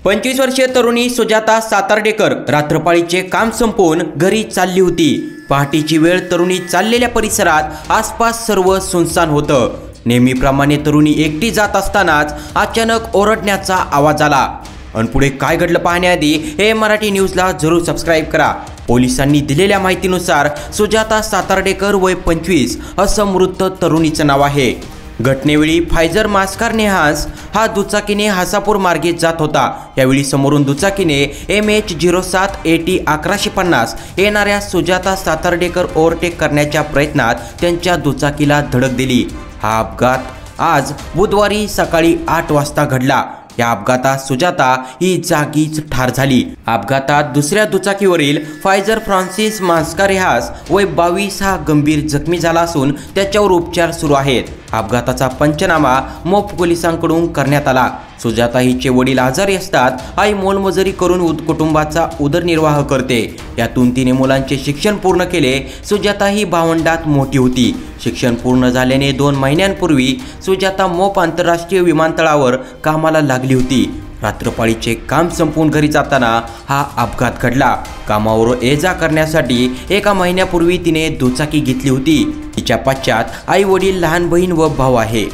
25 वर्षीय तरुणी सुजाता सातार्डेकर रात्रपाळीचे काम संपवून घरी चालली होती। पहाटेची वेळ तरुणी चाललेल्या परिसरात आसपास सर्व सुनसान होतं। नेहमीप्रमाणे तरुणी एकटी जात असतानाच अचानक ओरडण्याचा आवाज आला। आणि पुढे काय घडलं पाहण्याआधी हे मराठी न्यूजला जरूर सबस्क्राइब करा। पोलिसांनी दिलेल्या माहितीनुसार सुजाता सातार्डेकर वय 25 असं मृत तरुणीचं नाव आहे। घटनेवेळी फायझर मास्कार नेहास हा दुचाकीने हासापूर मार्गे जात होता। यावेळी समोरून दुचाकीने MH07 AT 1150 येणाऱ्या सुजाता सातार्डेकर ओव्हरटेक करण्याच्या प्रयत्नात त्यांच्या दुचाकीला धडक दिली। हा अपघात आज बुधवारी सकाळी 8 वाजता घडला। या अपघातात सुजाता ही जागीच ठार झाली। अपघातात दुसऱ्या दुचाकीवरील फायझर फ्रान्सिस मास्कारेहास वय 22 हा गंभीर जखमी झाला असून त्याच्यावर उपचार सुरू आहेत। अपघाताचा पंचनामा मोप पोलिसांकडून करण्यात आला। सुजाता हिचे वडील आजारी असतात। आई मोलमजुरी करून कुटुंबाचा उदरनिर्वाह करते। यातून तिने मुलांचे शिक्षण पूर्ण केले। सुजाता ही भावंडात मोठी होती। शिक्षण पूर्ण झाल्याने 2 महिन्यांपूर्वी सुजाता मोप आंतरराष्ट्रीय विमानतळावर कामाला लागली होती। रात्रपाळीचे काम संपवून घरी जाताना हा अपघात घडला। कामावर ये-जा करण्यासाठी 1 महिन्यापूर्वी तिने दुचाकी घेतली होती। तिच्या पश्चात आई वडील, लहान बहीण व भाऊ आहे।